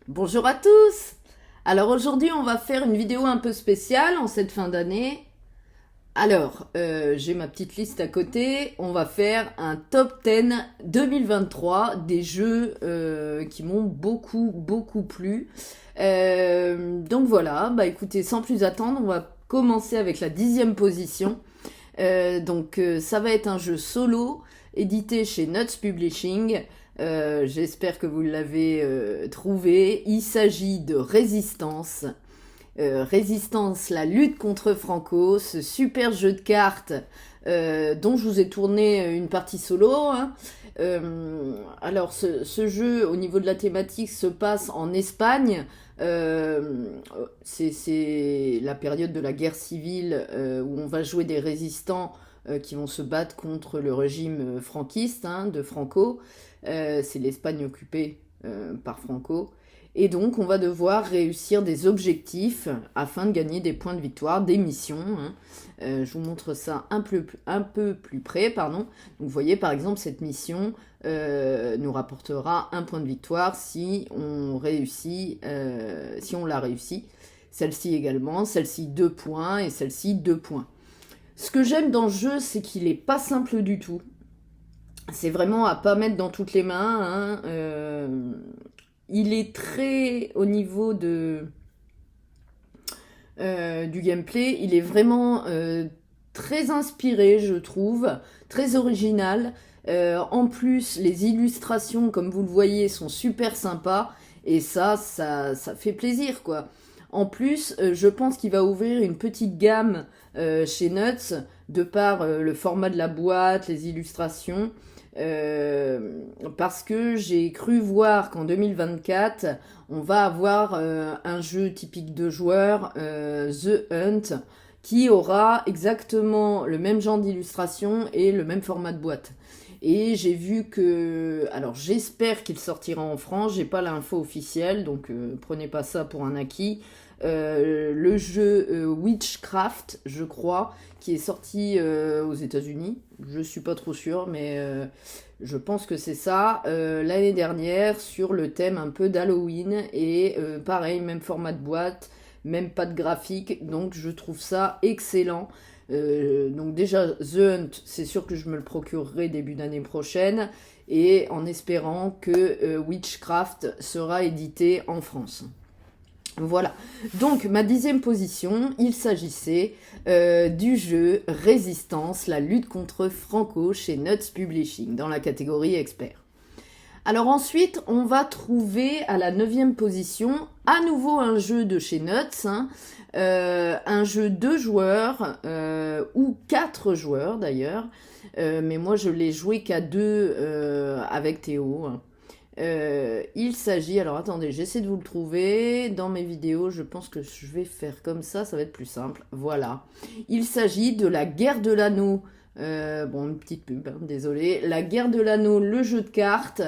Bonjour à tous. Alors aujourd'hui on va faire une vidéo un peu spéciale en cette fin d'année. Alors j'ai ma petite liste à côté. On va faire un top 10 2023 des jeux qui m'ont beaucoup plu. Donc voilà, bah écoutez, sans plus attendre, on va commencer avec la 10e position. Ça va être un jeu solo édité chez Nuts Publishing. J'espère que vous l'avez trouvé. Il s'agit de Résistance. Résistance, la lutte contre Franco, ce super jeu de cartes dont je vous ai tourné une partie solo. Hein. Alors ce jeu, au niveau de la thématique, se passe en Espagne. C'est la période de la guerre civile où on va jouer des résistants qui vont se battre contre le régime franquiste hein, de Franco. C'est l'Espagne occupée par Franco. Et donc, on va devoir réussir des objectifs afin de gagner des points de victoire, des missions. Hein. Je vous montre ça un peu plus près. Pardon. Donc, vous voyez, par exemple, cette mission nous rapportera un point de victoire si on réussit, si on l'a réussi. Celle-ci également, celle-ci 2 points et celle-ci 2 points. Ce que j'aime dans le jeu, c'est qu'il n'est pas simple du tout. C'est vraiment à pas mettre dans toutes les mains. Hein. Il est très au niveau du gameplay, il est vraiment très inspiré, je trouve, très original. En plus, les illustrations, comme vous le voyez, sont super sympas et ça fait plaisir, quoi. En plus, je pense qu'il va ouvrir une petite gamme chez Nuts, de par le format de la boîte, les illustrations. Parce que j'ai cru voir qu'en 2024, on va avoir un jeu typique de joueurs, The Hunt, qui aura exactement le même genre d'illustration et le même format de boîte. Et j'ai vu que... Alors j'espère qu'il sortira en France, j'ai pas l'info officielle, donc prenez pas ça pour un acquis. Le jeu Witchcraft, je crois, qui est sorti aux États-Unis. Je suis pas trop sûre, mais je pense que c'est ça. L'année dernière, sur le thème un peu d'Halloween. Et pareil, même format de boîte, même pas de graphique. Donc je trouve ça excellent. Donc déjà, The Hunt, c'est sûr que je me le procurerai début d'année prochaine. Et en espérant que Witchcraft sera édité en France. Voilà, donc ma 10e position, il s'agissait du jeu Résistance, la lutte contre Franco chez Nuts Publishing, dans la catégorie expert. Alors ensuite, on va trouver à la 9e position, à nouveau un jeu de chez Nuts, hein, un jeu 2 joueurs, ou 4 joueurs d'ailleurs, mais moi je l'ai joué qu'à 2 avec Théo, hein. Il s'agit, alors attendez, j'essaie de vous le trouver dans mes vidéos, je pense que je vais faire comme ça va être plus simple, voilà. Il s'agit de la guerre de l'anneau, bon une petite pub, hein, désolé, la guerre de l'anneau, le jeu de cartes,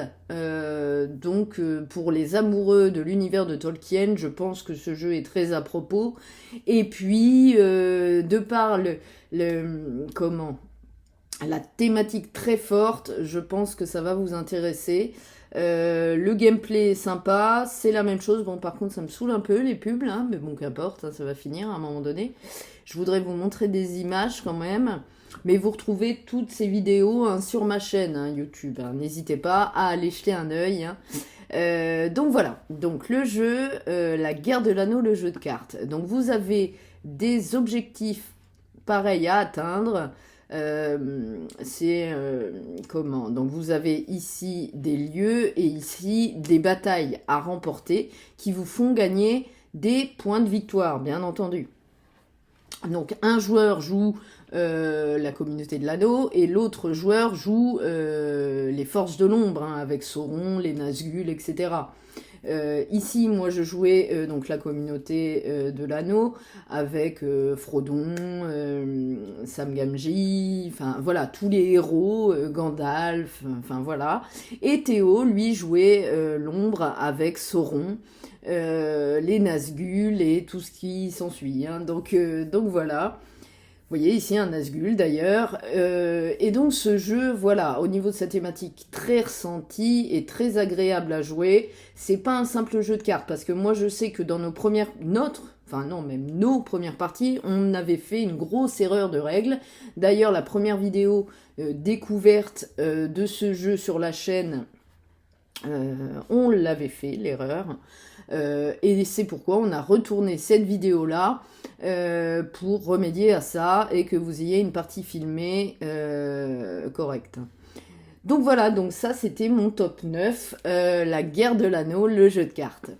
pour les amoureux de l'univers de Tolkien, je pense que ce jeu est très à propos, et puis de par comment, la thématique très forte, je pense que ça va vous intéresser. Le gameplay est sympa, c'est la même chose. Bon, par contre, ça me saoule un peu les pubs, là, mais bon, qu'importe, hein, ça va finir à un moment donné. Je voudrais vous montrer des images quand même, mais vous retrouvez toutes ces vidéos hein, sur ma chaîne hein, YouTube. Hein. N'hésitez pas à aller jeter un œil. Hein. Donc voilà, donc le jeu, la guerre de l'anneau, le jeu de cartes. Donc vous avez des objectifs pareils à atteindre. Comment? Donc vous avez ici des lieux et ici des batailles à remporter qui vous font gagner des points de victoire, bien entendu. Donc un joueur joue la communauté de l'anneau et l'autre joueur joue les forces de l'ombre hein, avec Sauron, les Nazgûl, etc. Ici, moi, je jouais donc la communauté de l'anneau avec Frodon, Sam Gamgee, enfin voilà, tous les héros, Gandalf, enfin voilà. Et Théo, lui, jouait l'ombre avec Sauron, les Nazgûl et tout ce qui s'ensuit. Hein. Donc voilà. voyez ici un Nazgûl d'ailleurs. Et donc ce jeu, voilà, au niveau de sa thématique très ressentie et très agréable à jouer. C'est pas un simple jeu de cartes, parce que moi je sais que dans nos premières parties, on avait fait une grosse erreur de règles. D'ailleurs, la première vidéo découverte de ce jeu sur la chaîne, on l'avait fait, l'erreur. Et c'est pourquoi on a retourné cette vidéo-là pour remédier à ça et que vous ayez une partie filmée correcte. Donc voilà, donc ça c'était mon top 9, la guerre de l'anneau, le jeu de cartes.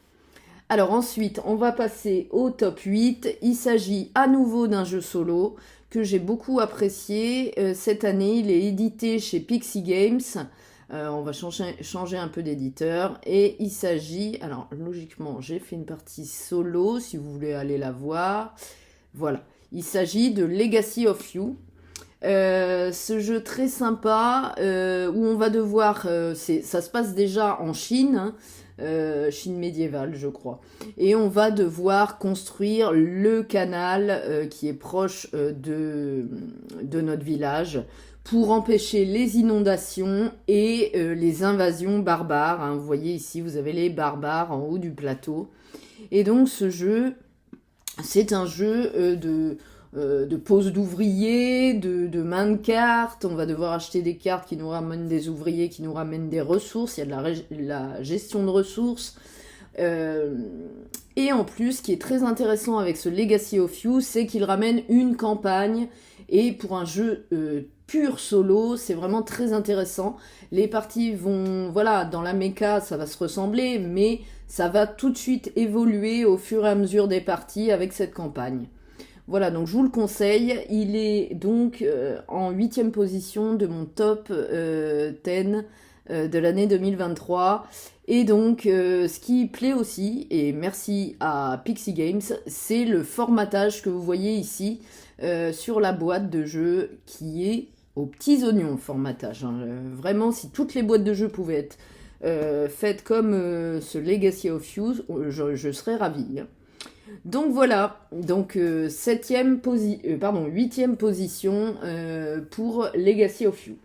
Alors ensuite, on va passer au top 8. Il s'agit à nouveau d'un jeu solo que j'ai beaucoup apprécié. Cette année, il est édité chez Pixie Games. On va changer un peu d'éditeur. Et il s'agit... Alors, logiquement, j'ai fait une partie solo, si vous voulez aller la voir. Voilà. Il s'agit de Legacy of You. Ce jeu très sympa, où on va devoir... ça se passe déjà en Chine, hein, Chine médiévale, je crois. Et on va devoir construire le canal qui est proche de notre village pour empêcher les inondations et les invasions barbares. Hein. Vous voyez ici, vous avez les barbares en haut du plateau. Et donc ce jeu, c'est un jeu de pose d'ouvriers, de main de cartes. On va devoir acheter des cartes qui nous ramènent des ouvriers, qui nous ramènent des ressources. Il y a de la gestion de ressources. Et en plus, ce qui est très intéressant avec ce Legacy of You, c'est qu'il ramène une campagne. Et pour un jeu pur solo, c'est vraiment très intéressant. Les parties vont, voilà, dans la méca, ça va se ressembler, mais ça va tout de suite évoluer au fur et à mesure des parties avec cette campagne. Voilà, donc je vous le conseille. Il est donc en 8e position de mon top 10 de l'année 2023. Et donc, ce qui plaît aussi, et merci à Pixie Games, c'est le formatage que vous voyez ici sur la boîte de jeu qui est aux petits oignons, formatage. Hein. Vraiment, si toutes les boîtes de jeu pouvaient être faites comme ce Legacy of You, je serais ravie. Hein. Donc voilà, donc 8e position pour Legacy of You.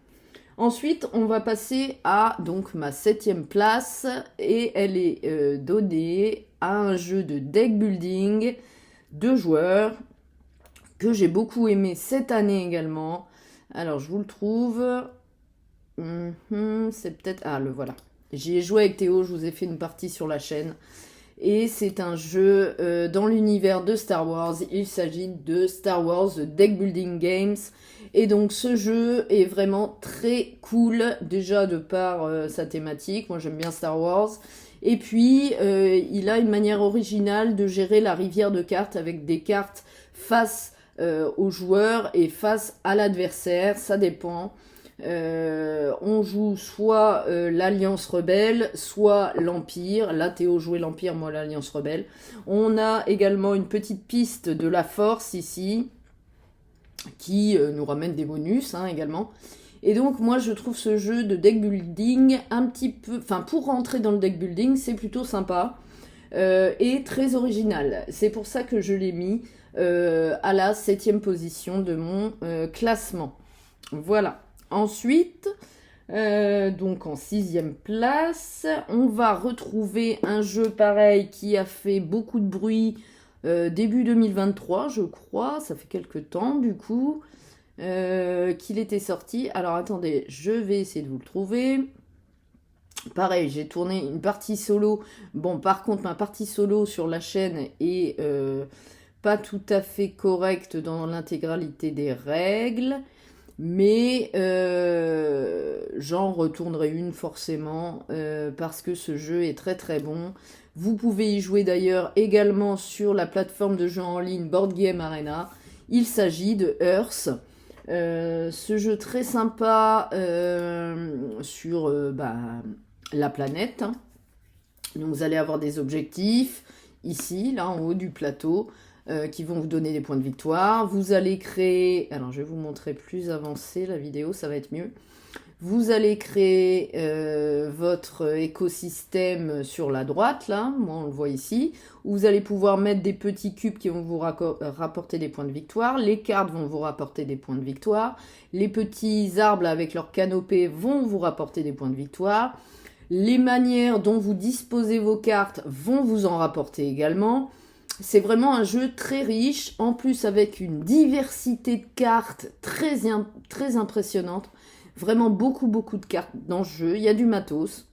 Ensuite, on va passer à donc ma 7e place et elle est donnée à un jeu de deck building 2 joueurs que j'ai beaucoup aimé cette année également. Alors, je vous le trouve. C'est peut-être... Ah, le voilà. J'y ai joué avec Théo, je vous ai fait une partie sur la chaîne. Et c'est un jeu dans l'univers de Star Wars. Il s'agit de Star Wars The Deck Building Games. Et donc ce jeu est vraiment très cool, déjà de par sa thématique. Moi j'aime bien Star Wars. Et puis il a une manière originale de gérer la rivière de cartes avec des cartes face aux joueurs et face à l'adversaire. Ça dépend. On joue soit l'Alliance Rebelle, soit l'Empire. Là, Théo jouait l'Empire, moi l'Alliance Rebelle. On a également une petite piste de la Force ici, qui nous ramène des bonus hein, également. Et donc, moi, je trouve ce jeu de deck building un petit peu... Enfin, pour rentrer dans le deck building, c'est plutôt sympa et très original. C'est pour ça que je l'ai mis à la 7e position de mon classement. Voilà. Ensuite, donc en 6e place, on va retrouver un jeu pareil qui a fait beaucoup de bruit début 2023, je crois. Ça fait quelques temps, du coup, qu'il était sorti. Alors, attendez, je vais essayer de vous le trouver. Pareil, j'ai tourné une partie solo. Bon, par contre, ma partie solo sur la chaîne est pas tout à fait correcte dans l'intégralité des règles. Mais j'en retournerai une forcément parce que ce jeu est très très bon. Vous pouvez y jouer d'ailleurs également sur la plateforme de jeu en ligne Board Game Arena. Il s'agit de Earth. Ce jeu très sympa sur la planète. Donc vous allez avoir des objectifs ici, là en haut du plateau. qui vont vous donner des points de victoire. Vous allez créer... Alors, je vais vous montrer plus avancé la vidéo, ça va être mieux. Vous allez créer votre écosystème sur la droite, là, moi on le voit ici, où vous allez pouvoir mettre des petits cubes qui vont vous rapporter des points de victoire, les cartes vont vous rapporter des points de victoire, les petits arbres avec leur canopée vont vous rapporter des points de victoire, les manières dont vous disposez vos cartes vont vous en rapporter également. C'est vraiment un jeu très riche, en plus avec une diversité de cartes très impressionnante. Vraiment beaucoup de cartes dans ce jeu. Il y a du matos.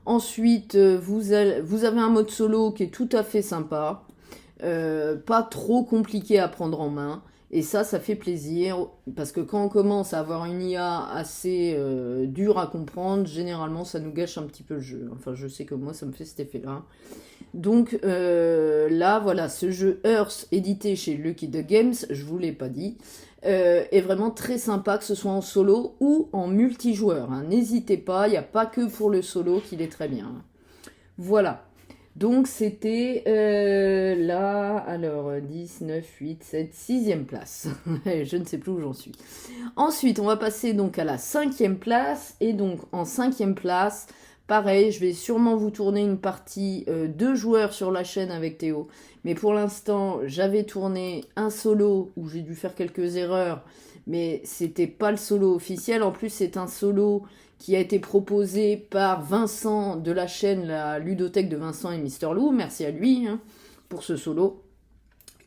Ensuite, vous avez un mode solo qui est tout à fait sympa. Pas trop compliqué à prendre en main. Et ça fait plaisir. Parce que quand on commence à avoir une IA assez dure à comprendre, généralement, ça nous gâche un petit peu le jeu. Enfin, je sais que moi, ça me fait cet effet-là. Donc là, voilà, ce jeu Earth, édité chez Lucky the Games, je vous l'ai pas dit, est vraiment très sympa, que ce soit en solo ou en multijoueur. Hein. N'hésitez pas, il n'y a pas que pour le solo qu'il est très bien. Voilà. Donc c'était là, alors 10, 9, 8, 7, 6e place. Je ne sais plus où j'en suis. Ensuite, on va passer donc à la 5e place. Et donc en 5e place, pareil, je vais sûrement vous tourner une partie 2 joueurs sur la chaîne avec Théo. Mais pour l'instant, j'avais tourné un solo où j'ai dû faire quelques erreurs. Mais c'était pas le solo officiel. En plus, c'est un solo qui a été proposé par Vincent de la chaîne La Ludothèque de Vincent et Mister Lou. Merci à lui hein, pour ce solo.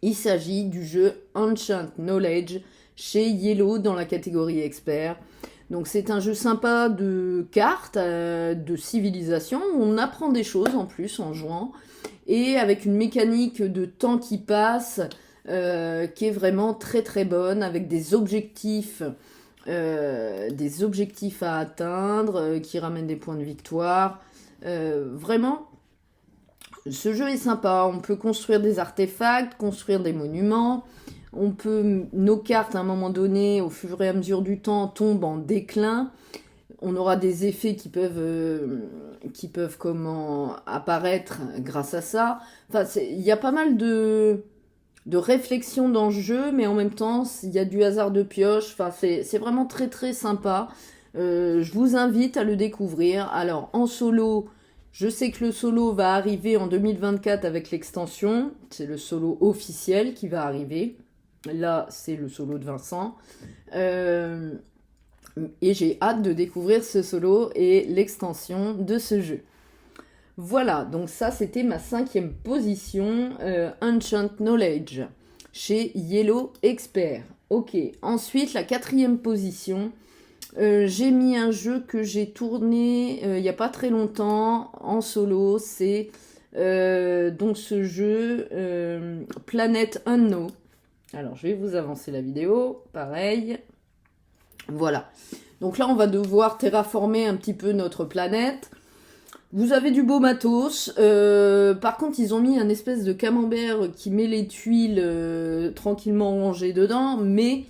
Il s'agit du jeu Ancient Knowledge chez Yellow dans la catégorie expert. Donc c'est un jeu sympa de cartes, de civilisation, où on apprend des choses en plus en jouant, et avec une mécanique de temps qui passe, qui est vraiment très bonne, avec des objectifs à atteindre, qui ramènent des points de victoire. Vraiment, ce jeu est sympa, on peut construire des artefacts, construire des monuments, nos cartes à un moment donné, au fur et à mesure du temps, tombent en déclin. On aura des effets qui peuvent apparaître grâce à ça. Enfin, il y a pas mal de réflexion dans le jeu, mais en même temps, il y a du hasard de pioche. Enfin, c'est vraiment très sympa. Je vous invite à le découvrir. Alors, en solo, je sais que le solo va arriver en 2024 avec l'extension. C'est le solo officiel qui va arriver. Là, c'est le solo de Vincent. Et j'ai hâte de découvrir ce solo et l'extension de ce jeu. Voilà, donc ça, c'était ma 5e position, Ancient Knowledge, chez Yellow Expert. Ok, ensuite, la 4e position, j'ai mis un jeu que j'ai tourné il n'y a pas très longtemps, en solo, c'est donc ce jeu Planet Unknown. Alors, je vais vous avancer la vidéo, pareil. Voilà. Donc là, on va devoir terraformer un petit peu notre planète. Vous avez du beau matos. Par contre, ils ont mis un espèce de camembert qui met les tuiles tranquillement rangées dedans. Mais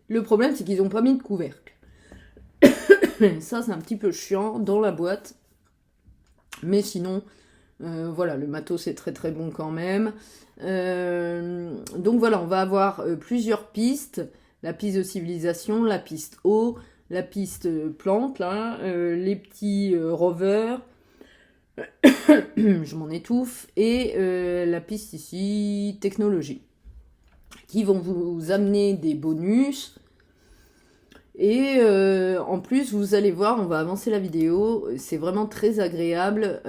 le problème, c'est qu'ils n'ont pas mis de couvercle. Ça, c'est un petit peu chiant dans la boîte. Mais sinon... voilà, le matos est très bon quand même. Donc voilà, on va avoir plusieurs pistes. La piste de civilisation, la piste eau, la piste plante, là, les petits rovers. Je m'en étouffe. Et la piste ici, technologie. Qui vont vous amener des bonus. Et en plus, vous allez voir, on va avancer la vidéo, c'est vraiment très agréable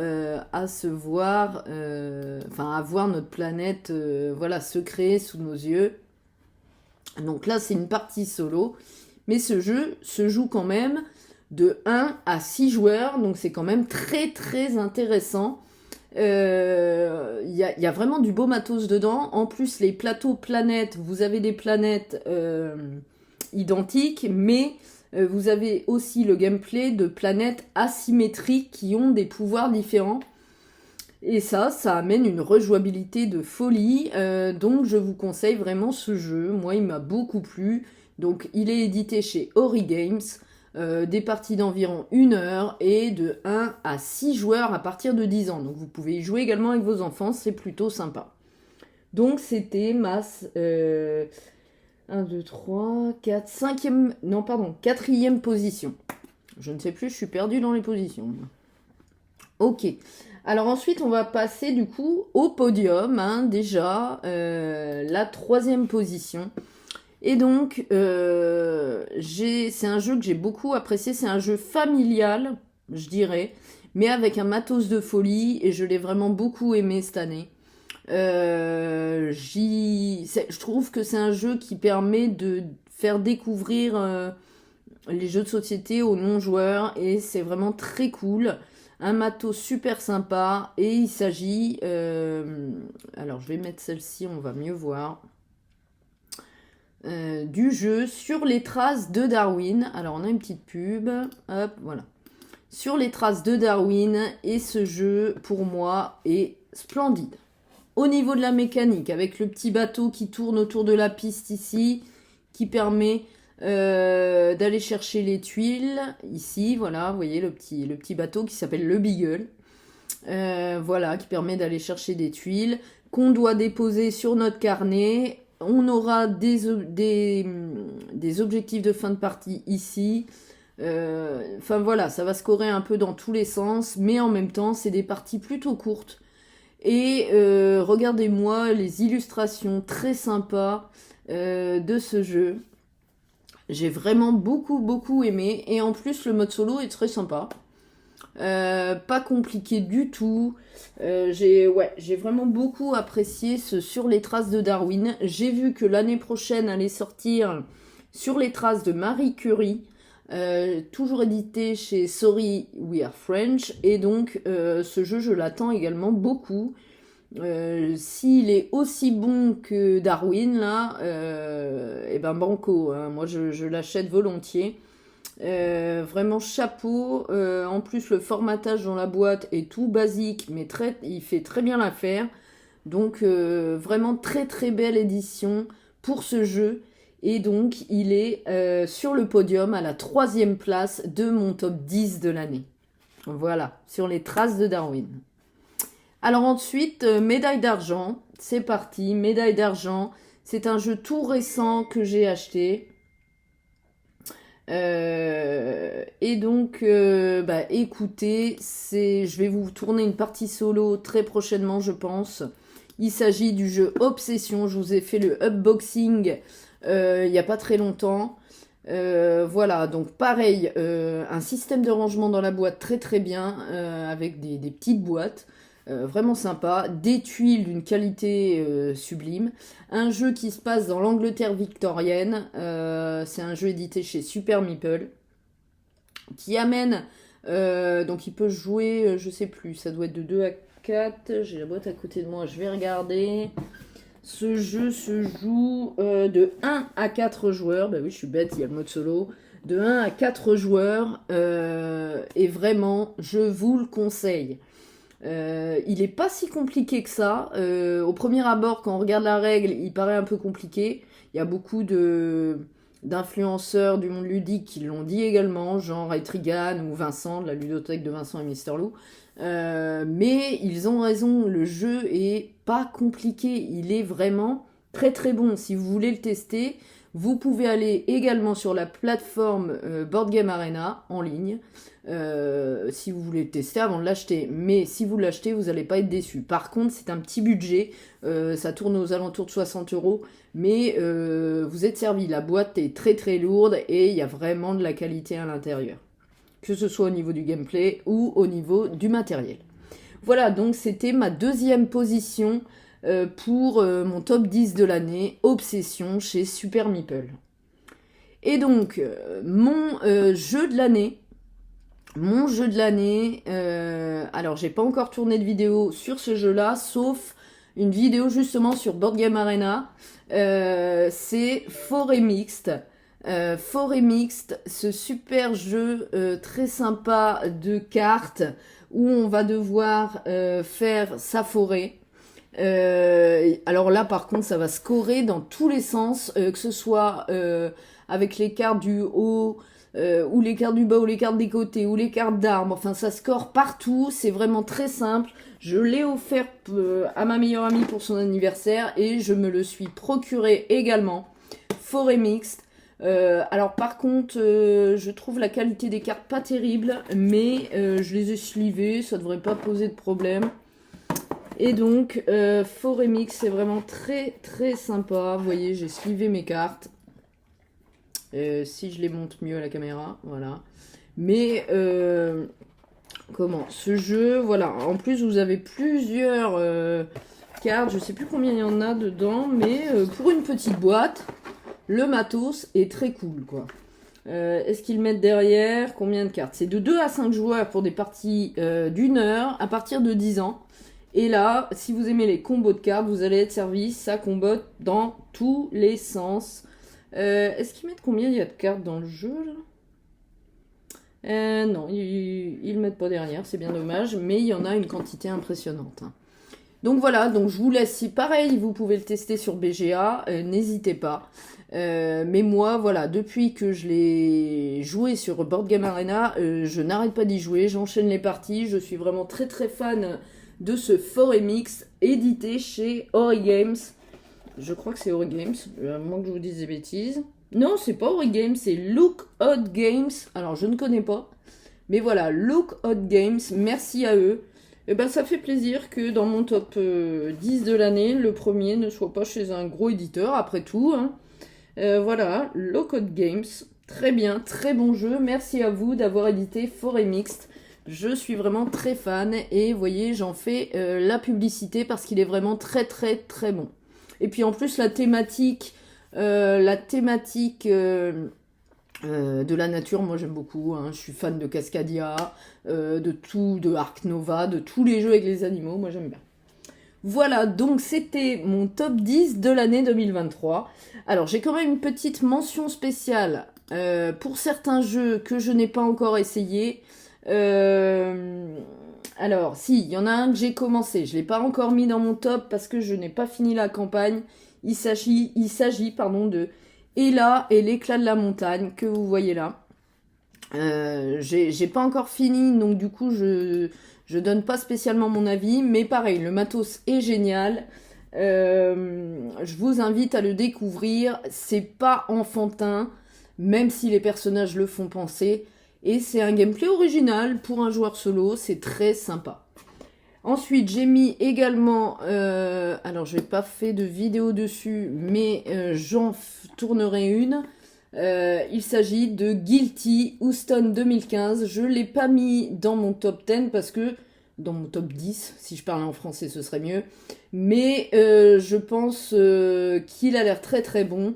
à se voir, à voir notre planète voilà, se créer sous nos yeux. Donc là, c'est une partie solo, mais ce jeu se joue quand même de 1 à 6 joueurs, donc c'est quand même très intéressant. Y a vraiment du beau matos dedans. En plus, les plateaux planètes, vous avez des planètes... identiques, mais vous avez aussi le gameplay de planètes asymétriques qui ont des pouvoirs différents. Et ça amène une rejouabilité de folie. Donc je vous conseille vraiment ce jeu. Moi, il m'a beaucoup plu. Donc il est édité chez Ori Games. Des parties d'environ 1 heure et de 1 à 6 joueurs à partir de 10 ans. Donc vous pouvez y jouer également avec vos enfants, c'est plutôt sympa. Donc c'était ma 1, 2, 3, 4, 5e, non pardon, 4e position. Je ne sais plus, je suis perdue dans les positions. Ok. Alors ensuite, on va passer du coup au podium, hein, déjà, la 3e position. Et donc, c'est un jeu que j'ai beaucoup apprécié. C'est un jeu familial, je dirais, mais avec un matos de folie. Et je l'ai vraiment beaucoup aimé cette année. Je trouve que c'est un jeu qui permet de faire découvrir les jeux de société aux non-joueurs. Et c'est vraiment très cool. Un matos super sympa. Et il s'agit... alors, je vais mettre celle-ci, on va mieux voir. Du jeu Sur les traces de Darwin. Alors on a une petite pub, hop, voilà. Sur les traces de Darwin, et ce jeu pour moi est splendide. Au niveau de la mécanique, avec le petit bateau qui tourne autour de la piste ici, qui permet d'aller chercher les tuiles, ici, voilà, vous voyez le petit bateau qui s'appelle le Beagle. Voilà, qui permet d'aller chercher des tuiles qu'on doit déposer sur notre carnet. On aura des objectifs de fin de partie ici. Enfin voilà, ça va scorer un peu dans tous les sens, mais en même temps, c'est des parties plutôt courtes. Et regardez-moi les illustrations très sympas de ce jeu. J'ai vraiment beaucoup aimé. Et en plus, le mode solo est très sympa. Pas compliqué du tout. J'ai vraiment beaucoup apprécié ce Sur les traces de Darwin. J'ai vu que l'année prochaine allait sortir Sur les traces de Marie Curie, toujours édité chez Sorry We Are French. Et donc ce jeu, je l'attends également beaucoup. S'il est aussi bon que Darwin, là, et ben banco, hein. Moi je l'achète volontiers. Vraiment chapeau. En plus, le formatage dans la boîte est tout basique, mais il fait très bien l'affaire. Donc, vraiment très belle édition pour ce jeu. Et donc, il est sur le podium à la 3e place de mon top 10 de l'année. Voilà, sur les traces de Darwin. Alors ensuite, médaille d'argent. C'est parti, médaille d'argent. C'est un jeu tout récent que j'ai acheté. Et donc, écoutez, je vais vous tourner une partie solo très prochainement, je pense. Il s'agit du jeu Obsession. Je vous ai fait le unboxing il n'y a pas très longtemps. Voilà, donc pareil, un système de rangement dans la boîte très bien, avec des petites boîtes. Vraiment sympa, des tuiles d'une qualité sublime, un jeu qui se passe dans l'Angleterre victorienne, c'est un jeu édité chez Super Meeple, qui amène, donc il peut jouer, je sais plus, ça doit être de 2 à 4, j'ai la boîte à côté de moi, je vais regarder. Ce jeu se joue de 1 à 4 joueurs, bah oui je suis bête, il y a le mode solo, de 1 à 4 joueurs, et vraiment je vous le conseille. Il est pas si compliqué que ça. Au premier abord, quand on regarde la règle, il paraît un peu compliqué. Il y a beaucoup d'influenceurs du monde ludique qui l'ont dit également, genre Etrigan ou Vincent, de la ludothèque de Vincent et Mister Lou. Mais ils ont raison, le jeu est pas compliqué. Il est vraiment très bon. Si vous voulez le tester, vous pouvez aller également sur la plateforme Board Game Arena en ligne. Si vous voulez le tester avant de l'acheter, mais si vous l'achetez, vous n'allez pas être déçu. Par contre, c'est un petit budget, ça tourne aux alentours de 60 €, mais vous êtes servi. La boîte est très lourde et il y a vraiment de la qualité à l'intérieur, que ce soit au niveau du gameplay ou au niveau du matériel. Voilà, donc c'était ma 2e position pour mon top 10 de l'année, Obsession chez Super Meeple. Et donc, mon jeu de l'année. Mon jeu de l'année, alors j'ai pas encore tourné de vidéo sur ce jeu-là, sauf une vidéo justement sur Board Game Arena, c'est Forêt Mixte. Forêt Mixte, ce super jeu très sympa de cartes où on va devoir faire sa forêt. Alors là par contre ça va scorer dans tous les sens, que ce soit avec les cartes du haut, ou les cartes du bas, ou les cartes des côtés, ou les cartes d'armes. Enfin, ça score partout. C'est vraiment très simple. Je l'ai offert à ma meilleure amie pour son anniversaire et je me le suis procuré également. Forêt mixte. Alors par contre, je trouve la qualité des cartes pas terrible, mais je les ai slivées, ça devrait pas poser de problème. Et donc, Forêt Mix, c'est vraiment très très sympa. Vous voyez, j'ai slivé mes cartes. Si je les monte mieux à la caméra, voilà. Mais, comment ce jeu, voilà. En plus, vous avez plusieurs cartes. Je sais plus combien il y en a dedans, mais pour une petite boîte, le matos est très cool, quoi. Est-ce qu'ils mettent derrière combien de cartes? C'est de 2 à 5 joueurs pour des parties d'1 heure à partir de 10 ans. Et là, si vous aimez les combos de cartes, vous allez être servi. Ça combote dans tous les sens. Est-ce qu'ils mettent combien il y a de cartes dans le jeu, là? Non, ils ne mettent pas derrière, c'est bien dommage. Mais il y en a une quantité impressionnante. Donc voilà, donc je vous laisse. Si pareil, vous pouvez le tester sur BGA, n'hésitez pas. Mais moi, voilà, depuis que je l'ai joué sur Board Game Arena, je n'arrête pas d'y jouer, j'enchaîne les parties. Je suis vraiment très très fan de ce Forêt Mix, édité chez Ori Games. Je crois que c'est Ori Games, à moins que je vous dise des bêtises. Non, c'est pas Ori Games, c'est Look Hot Games. Alors, je ne connais pas. Mais voilà, Look Hot Games, merci à eux. Et ben, ça fait plaisir que dans mon top 10 de l'année, le premier ne soit pas chez un gros éditeur, après tout. Hein. Voilà, Look Hot Games, très bien, très bon jeu. Merci à vous d'avoir édité Forêt Mixte. Je suis vraiment très fan et vous voyez, j'en fais la publicité parce qu'il est vraiment très très très bon. Et puis en plus, la thématique de la nature, moi j'aime beaucoup. Hein. Je suis fan de Cascadia, de Ark Nova, de tous les jeux avec les animaux, moi j'aime bien. Voilà, donc c'était mon top 10 de l'année 2023. Alors j'ai quand même une petite mention spéciale pour certains jeux que je n'ai pas encore essayé. Alors, si, il y en a un que j'ai commencé. Je ne l'ai pas encore mis dans mon top parce que je n'ai pas fini la campagne. Il s'agit de Ella et l'éclat de la montagne que vous voyez là. J'ai pas encore fini, donc du coup, je donne pas spécialement mon avis. Mais pareil, le matos est génial. Je vous invite à le découvrir. C'est pas enfantin, même si les personnages le font penser. Et c'est un gameplay original pour un joueur solo, c'est très sympa. Ensuite, j'ai mis également, alors je n'ai pas fait de vidéo dessus, mais j'en tournerai une. Il s'agit de Guilty Houston 2015. Je ne l'ai pas mis dans mon top 10 parce que, dans mon top 10, si je parlais en français ce serait mieux. Mais je pense qu'il a l'air très très bon.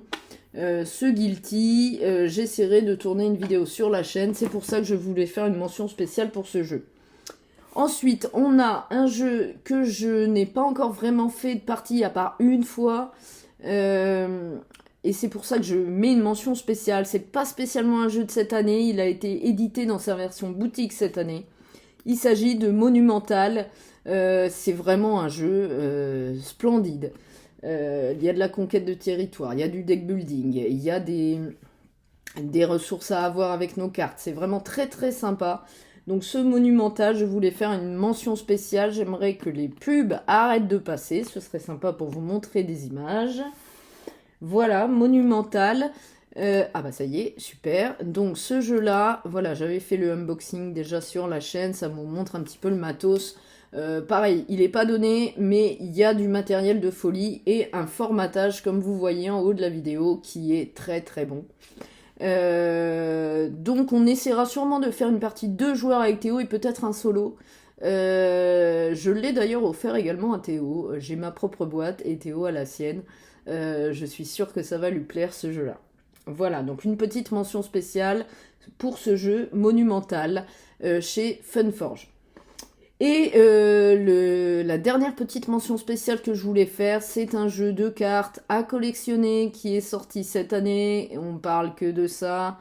Ce Guilty, j'essaierai de tourner une vidéo sur la chaîne, c'est pour ça que je voulais faire une mention spéciale pour ce jeu. Ensuite, on a un jeu que je n'ai pas encore vraiment fait de partie à part une fois, et c'est pour ça que je mets une mention spéciale. C'est pas spécialement un jeu de cette année, il a été édité dans sa version boutique cette année. Il s'agit de Monumental, c'est vraiment un jeu splendide. Il y a de la conquête de territoire, il y a du deck building, il y a des ressources à avoir avec nos cartes. C'est vraiment très très sympa. Donc ce Monumental, je voulais faire une mention spéciale. J'aimerais que les pubs arrêtent de passer. Ce serait sympa pour vous montrer des images. Voilà, Monumental. Ah bah ça y est, super. Donc ce jeu-là, voilà, j'avais fait le unboxing déjà sur la chaîne. Ça vous montre un petit peu le matos. Pareil, il n'est pas donné, mais il y a du matériel de folie et un formatage, comme vous voyez en haut de la vidéo, qui est très très bon. Donc on essaiera sûrement de faire une partie 2 joueurs avec Théo et peut-être un solo. Je l'ai d'ailleurs offert également à Théo. J'ai ma propre boîte et Théo a la sienne. Je suis sûre que ça va lui plaire ce jeu-là. Voilà, donc une petite mention spéciale pour ce jeu Monumental chez Funforge. Et la dernière petite mention spéciale que je voulais faire, c'est un jeu de cartes à collectionner qui est sorti cette année. On parle que de ça.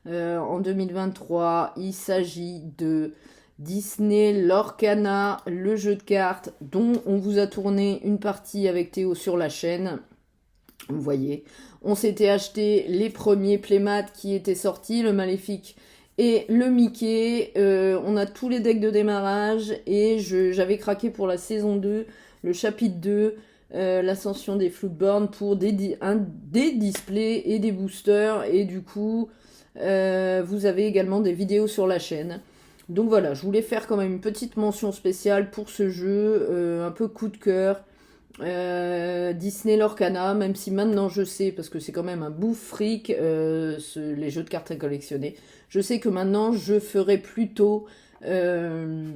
En 2023, il s'agit de Disney Lorcana, le jeu de cartes dont on vous a tourné une partie avec Théo sur la chaîne. Vous voyez, on s'était acheté les premiers Playmats qui étaient sortis, le Maléfique et le Mickey. On a tous les decks de démarrage et j'avais craqué pour la saison 2, le chapitre 2, l'ascension des Floodborn pour des displays et des boosters. Et du coup, vous avez également des vidéos sur la chaîne. Donc voilà, je voulais faire quand même une petite mention spéciale pour ce jeu, un peu coup de cœur. Disney Lorcana, même si maintenant je sais, parce que c'est quand même un bouffe fric, les jeux de cartes à collectionner, je sais que maintenant je ferai plutôt, je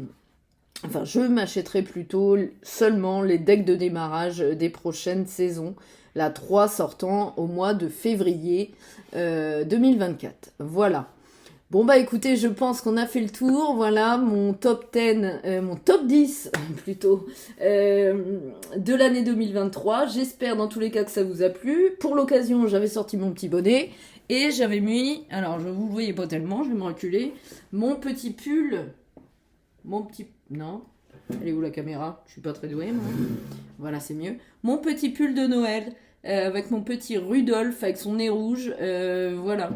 m'achèterai plutôt seulement les decks de démarrage des prochaines saisons, la 3 sortant au mois de février 2024. Voilà. Bon bah écoutez, je pense qu'on a fait le tour. Voilà mon top 10, mon top 10 plutôt, de l'année 2023. J'espère dans tous les cas que ça vous a plu. Pour l'occasion, j'avais sorti mon petit bonnet et j'avais mis, alors je vous le voyais pas tellement, je vais me reculer, mon petit pull, non, elle est où la caméra? Je suis pas très douée moi. Voilà, c'est mieux. Mon petit pull de Noël avec mon petit Rudolph avec son nez rouge, voilà.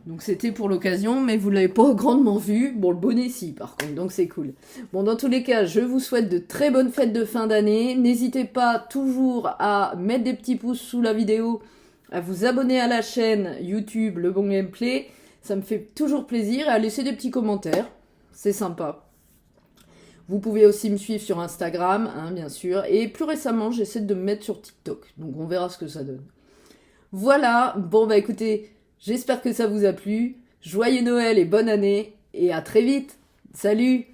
Donc c'était pour l'occasion, mais vous l'avez pas grandement vu. Bon, le bonnet si, par contre, donc c'est cool. Bon, dans tous les cas, je vous souhaite de très bonnes fêtes de fin d'année. N'hésitez pas toujours à mettre des petits pouces sous la vidéo, à vous abonner à la chaîne YouTube Le Bon Gameplay. Ça me fait toujours plaisir. Et à laisser des petits commentaires. C'est sympa. Vous pouvez aussi me suivre sur Instagram, hein, bien sûr. Et plus récemment, j'essaie de me mettre sur TikTok. Donc on verra ce que ça donne. Voilà. Bon, bah écoutez... J'espère que ça vous a plu. Joyeux Noël et bonne année. Et à très vite. Salut!